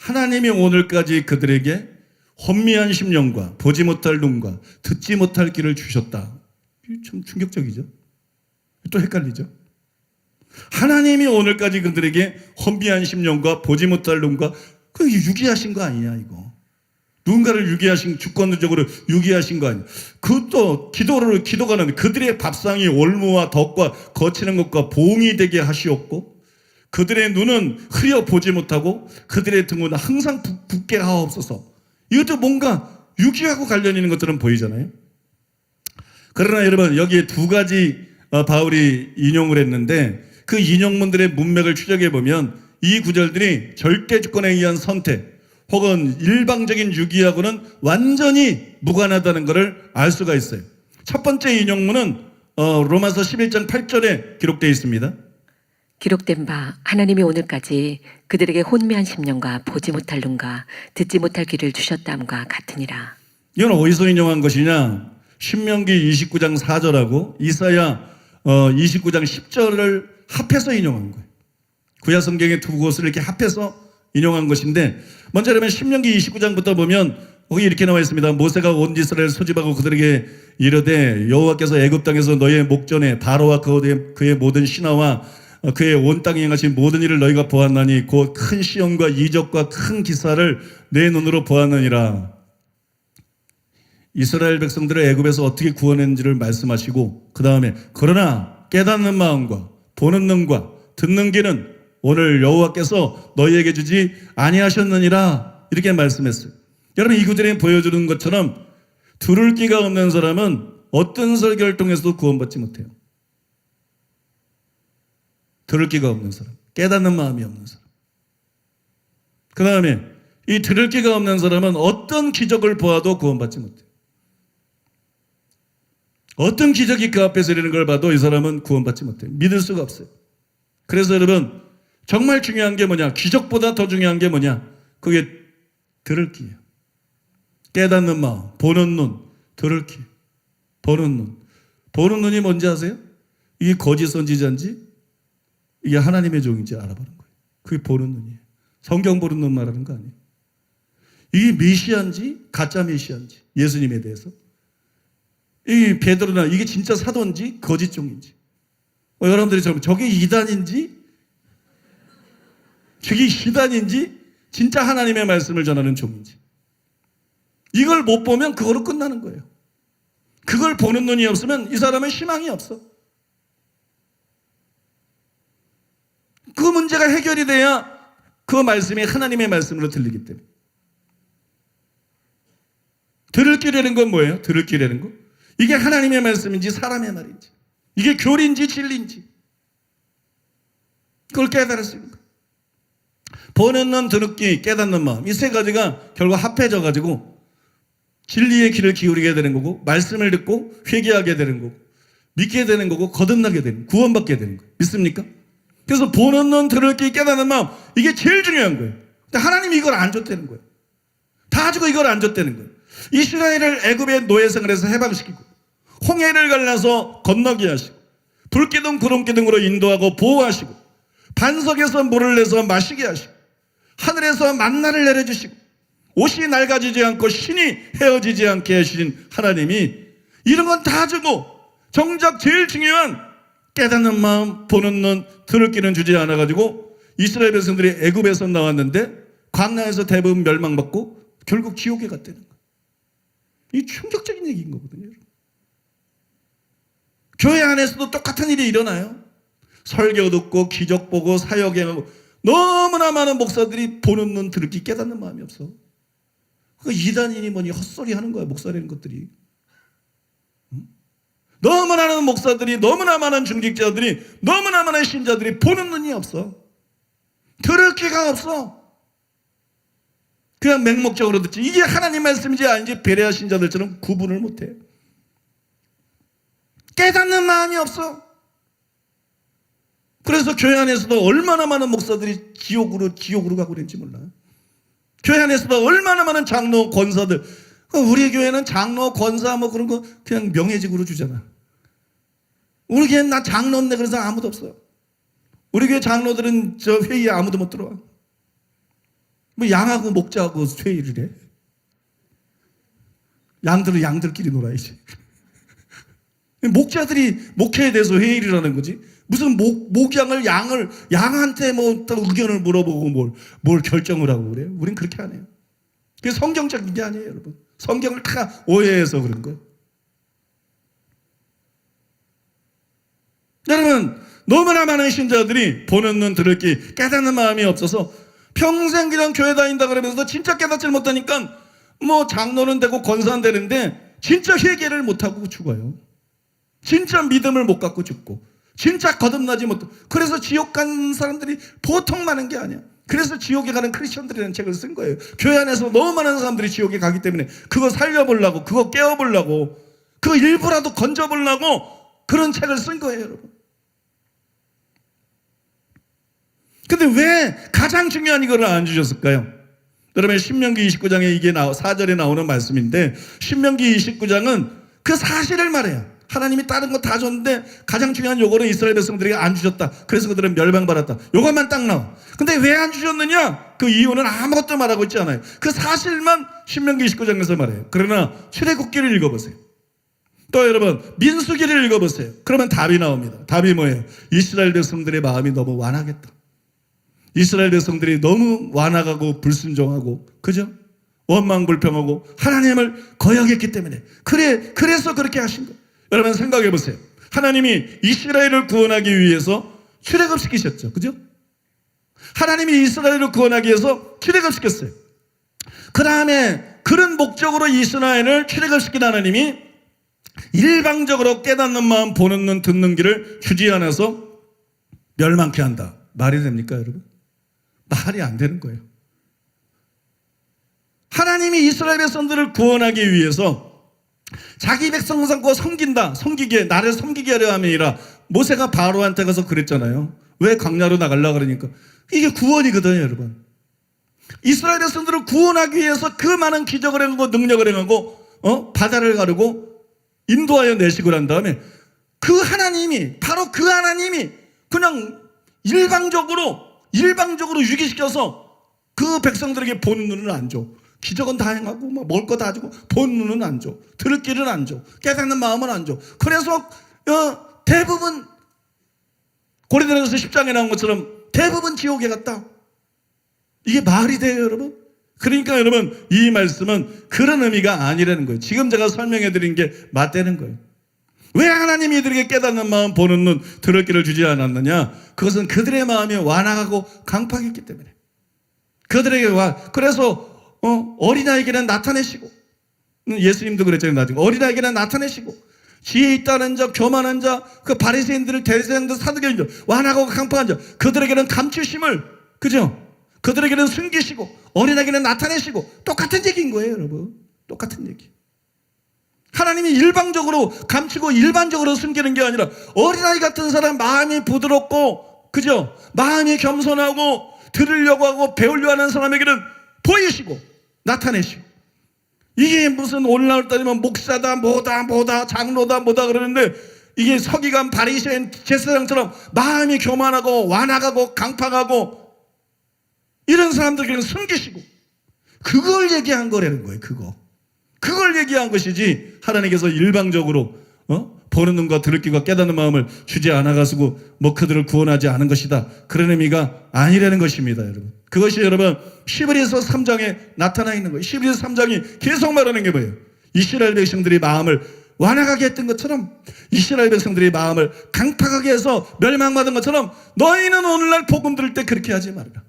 하나님이 오늘까지 그들에게 혼미한 심령과 보지 못할 눈과 듣지 못할 귀를 주셨다. 참 충격적이죠. 또 헷갈리죠. 하나님이 오늘까지 그들에게 혼미한 심령과 보지 못할 눈과 그 유기하신 거 아니냐 이거. 누군가를 유기하신, 주권적으로 유기하신 거 아니냐. 그것도 기도가 나는 그들의 밥상이 올무와 덕과 거치는 것과 봉이 되게 하시옵고 그들의 눈은 흐려 보지 못하고 그들의 등은 항상 붓게 하옵소서. 이것도 뭔가 유기하고 관련 있는 것들은 보이잖아요. 그러나 여러분 여기에 두 가지 바울이 인용을 했는데 그 인용문들의 문맥을 추적해 보면 이 구절들이 절대 주권에 의한 선택 혹은 일방적인 유기하고는 완전히 무관하다는 것을 알 수가 있어요. 첫 번째 인용문은 로마서 11장 8절에 기록되어 있습니다. 기록된 바 하나님이 오늘까지 그들에게 혼미한 심령과 보지 못할 눈과 듣지 못할 귀를 주셨다함과 같으니라. 이건 어디서 인용한 것이냐? 신명기 29장 4절하고 이사야 29장 10절을 합해서 인용한 거예요. 구약 성경의 두 곳을 이렇게 합해서 인용한 것인데 먼저 그러면 신명기 29장부터 보면 거기 이렇게 나와 있습니다. 모세가 온 이스라엘을 소집하고 그들에게 이르되 여호와께서 애굽 땅에서 너희의 목전에 바로와 그의 모든 신하와 그의 온 땅에 행하신 모든 일을 너희가 보았나니 곧 큰 시험과 이적과 큰 기사를 내 눈으로 보았느니라. 이스라엘 백성들을 애굽에서 어떻게 구원했는지를 말씀하시고 그 다음에 그러나 깨닫는 마음과 보는 눈과 듣는 귀는 오늘 여호와께서 너희에게 주지 아니하셨느니라 이렇게 말씀했어요. 여러분 이 구절에 보여주는 것처럼 들을 귀가 없는 사람은 어떤 설교를 통해서도 구원받지 못해요. 들을 귀가 없는 사람, 깨닫는 마음이 없는 사람. 그 다음에 이 들을 귀가 없는 사람은 어떤 기적을 보아도 구원받지 못해요. 어떤 기적이 그 앞에서 이르는 걸 봐도 이 사람은 구원받지 못해요. 믿을 수가 없어요. 그래서 여러분 정말 중요한 게 뭐냐? 기적보다 더 중요한 게 뭐냐? 그게 들을 귀예요. 깨닫는 마음, 보는 눈, 들을 귀, 보는 눈. 보는 눈이 뭔지 아세요? 이게 거짓 선지자인지 이게 하나님의 종인지 알아보는 거예요. 그게 보는 눈이에요. 성경 보는 눈 말하는 거 아니에요. 이게 메시아인지 가짜 메시아인지 예수님에 대해서 이 베드로나 이게 진짜 사도인지 거짓 종인지 여러분들이 저게 이단인지 저게 이단인지 진짜 하나님의 말씀을 전하는 종인지 이걸 못 보면 그거로 끝나는 거예요. 그걸 보는 눈이 없으면 이 사람은 희망이 없어. 그 문제가 해결이 돼야 그 말씀이 하나님의 말씀으로 들리기 때문에. 들을 귀라는 건 뭐예요? 들을 귀라는 거? 이게 하나님의 말씀인지 사람의 말인지 이게 교리인지 진리인지 그걸 깨달을 수 있는 거예요. 보는 눈, 듣는 귀, 깨닫는 마음 이 세 가지가 결국 합해져 가지고 진리의 귀를 기울이게 되는 거고 말씀을 듣고 회개하게 되는 거고 믿게 되는 거고 거듭나게 되는 거고 구원받게 되는 거예요. 믿습니까? 그래서 보는 눈, 들을 귀, 깨닫는 마음 이게 제일 중요한 거예요. 근데 하나님이 이걸 안 줬다는 거예요. 다 주고 이걸 안 줬다는 거예요. 이스라엘을 애굽의 노예 생활에서 해방시키고 홍해를 갈라서 건너게 하시고 불기둥 구름기둥으로 인도하고 보호하시고 반석에서 물을 내서 마시게 하시고 하늘에서 만나를 내려주시고 옷이 낡아지지 않고 신이 헤어지지 않게 하신 하나님이 이런 건 다 주고 정작 제일 중요한 깨닫는 마음, 보는 눈, 들을 귀는 주지 않아가지고 이스라엘 백성들이 애굽에서 나왔는데 광야에서 대부분 멸망받고 결국 지옥에 갔다는 거예요. 이 충격적인 얘기인 거거든요. 교회 안에서도 똑같은 일이 일어나요. 설교 듣고 기적 보고 사역하고 너무나 많은 목사들이 보는 눈, 들을 귀, 깨닫는 마음이 없어. 그 이단이니 뭐니 헛소리 하는 거야. 목사라는 것들이. 너무나 많은 목사들이 너무나 많은 중직자들이 너무나 많은 신자들이 보는 눈이 없어. 들을 귀가 없어. 그냥 맹목적으로 듣지 이게 하나님 말씀인지 아닌지 베레아 신자들처럼 구분을 못해. 깨닫는 마음이 없어. 그래서 교회 안에서도 얼마나 많은 목사들이 지옥으로 가고 그랬는지 몰라요. 교회 안에서도 얼마나 많은 장로, 권사들 우리 교회는 장로, 권사 뭐 그런 거 그냥 명예직으로 주잖아. 우리 교회는 나 장로 없네 그래서 아무도 없어. 우리 교회 장로들은 저 회의에 아무도 못 들어와. 뭐 양하고 목자하고 회의를 해? 양들은 양들끼리 놀아야지. 목자들이 목회에 대해서 회의를 하는 거지. 무슨 목양을 양한테 뭐 또 의견을 물어보고 뭘 결정을 하고 그래요? 우린 그렇게 안 해요. 그게 성경적인 게 아니에요, 여러분. 성경을 다 오해해서 그런 거예요. 여러분, 너무나 많은 신자들이 보는 눈 들을 귀 깨닫는 마음이 없어서 평생 그냥 교회 다닌다 그러면서 진짜 깨닫지 못하니까 뭐 장로는 되고 권사는 되는데 진짜 회개를 못하고 죽어요. 진짜 믿음을 못 갖고 죽고 진짜 거듭나지 못하고. 그래서 지옥 간 사람들이 보통 많은 게 아니야. 그래서 지옥에 가는 크리스천들이라는 책을 쓴 거예요. 교회 안에서 너무 많은 사람들이 지옥에 가기 때문에 그거 살려보려고, 그거 깨워보려고, 그거 일부라도 건져보려고 그런 책을 쓴 거예요, 여러분. 근데 왜 가장 중요한 이거를 안 주셨을까요? 여러분, 신명기 29장에 이게 4절에 나오는 말씀인데, 신명기 29장은 그 사실을 말해요. 하나님이 다른 거 다 줬는데 가장 중요한 요거는 이스라엘 백성들에게 안 주셨다. 그래서 그들은 멸망받았다. 요것만 딱 나와. 근데 왜 안 주셨느냐? 그 이유는 아무것도 말하고 있지 않아요. 그 사실만 신명기 29장에서 말해요. 그러나 출애굽기를 읽어보세요. 또 여러분, 민수기를 읽어보세요. 그러면 답이 나옵니다. 답이 뭐예요? 이스라엘 백성들의 마음이 너무 완하겠다. 이스라엘 백성들이 너무 완악하고 불순종하고, 그죠? 원망불평하고 하나님을 거역했기 때문에 그래서 그렇게 하신 거예요. 여러분 생각해 보세요. 하나님이 이스라엘을 구원하기 위해서 출애굽시키셨죠. 그죠? 하나님이 이스라엘을 구원하기 위해서 출애굽시켰어요. 그 다음에 그런 목적으로 이스라엘을 출애굽시킨 하나님이 일방적으로 깨닫는 마음, 보는 눈, 듣는 귀를 주지 않아서 멸망케 한다. 말이 됩니까, 여러분? 말이 안 되는 거예요. 하나님이 이스라엘 백성들을 구원하기 위해서 자기 백성 삼고 섬기게, 나를 섬기게 하려 함이라. 모세가 바로한테 가서 그랬잖아요. 왜 광야로 나가려고 그러니까. 이게 구원이거든요, 여러분. 이스라엘 백성들을 구원하기 위해서 그 많은 기적을 행하고 능력을 행하고 바다를 가르고 인도하여 내식을 한 다음에 바로 그 하나님이 그냥 일방적으로 유기시켜서 그 백성들에게 보는 눈을 안 줘. 기적은 다 행하고 먹을 거 다 주고 보는 눈은 안 줘. 들을 길은 안 줘. 깨닫는 마음은 안 줘. 그래서 대부분 고린도전서 10장에 나온 것처럼 대부분 지옥에 갔다. 이게 말이 돼요, 여러분? 그러니까 여러분, 이 말씀은 그런 의미가 아니라는 거예요. 지금 제가 설명해 드린 게 맞다는 거예요. 왜 하나님이 이들에게 깨닫는 마음, 보는 눈, 들을 길을 주지 않았느냐? 그것은 그들의 마음이 완악하고 강팍했기 때문에. 그래서 어린아이에게는 나타내시고, 예수님도 그랬잖아요. 나중에 어린아이에게는 나타내시고, 지혜 있다는 자, 교만한 자, 그 바리새인들을, 대리새인들, 사두개인들, 완악하고 강팍한 자, 그들에게는 감추심을, 그죠? 그들에게는 숨기시고 어린아이에게는 나타내시고. 똑같은 얘기인 거예요, 여러분. 똑같은 얘기. 하나님이 일방적으로 감추고 일반적으로 숨기는 게 아니라 어린아이 같은 사람, 마음이 부드럽고, 그죠? 마음이 겸손하고 들으려고 하고 배우려고 하는 사람에게는 보이시고 나타내시고. 이게 무슨 오늘날 따지면 목사다 뭐다 장로다 뭐다 그러는데, 이게 서기관, 바리새인, 제사장처럼 마음이 교만하고 완악하고 강팍하고 이런 사람들에게는 숨기시고, 그걸 얘기한 거라는 거예요. 그걸 얘기한 것이지, 하나님께서 일방적으로 보는 눈과 들을 귀와 깨닫는 마음을 주지 않아가지고 그들을 구원하지 않은 것이다. 그런 의미가 아니라는 것입니다, 여러분. 그것이 여러분 히브리서 3장에 나타나 있는 거예요. 히브리서 3장이 계속 말하는 게 뭐예요? 이스라엘 백성들이 마음을 완악하게 했던 것처럼, 이스라엘 백성들이 마음을 강팍하게 해서 멸망받은 것처럼, 너희는 오늘날 복음 들을 때 그렇게 하지 말아라.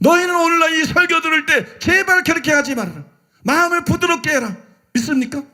너희는 오늘날 이 설교 들을 때 제발 그렇게 하지 말아라. 마음을 부드럽게 해라. 믿습니까?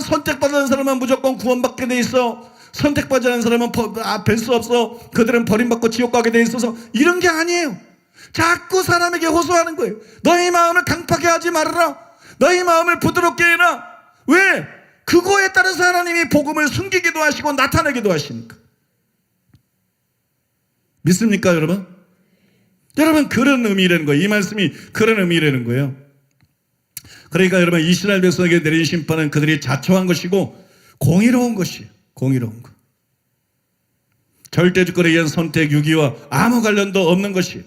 선택받은 사람은 무조건 구원받게 돼 있어. 선택받지 않은 사람은 뵐 수 없어. 그들은 버림받고 지옥 가게 돼 있어서. 이런 게 아니에요. 자꾸 사람에게 호소하는 거예요. 너희 마음을 강팍하게 하지 말아라. 너희 마음을 부드럽게 해라. 왜? 그거에 따라서 하나님이 복음을 숨기기도 하시고 나타내기도 하시니까. 믿습니까, 여러분? 여러분, 그런 의미라는 거예요. 이 말씀이 그런 의미라는 거예요. 그러니까 여러분, 이스라엘 백성에게 내린 심판은 그들이 자초한 것이고 공의로운 것이에요. 공의로운 것. 절대 주권에 의한 선택, 유기와 아무 관련도 없는 것이에요.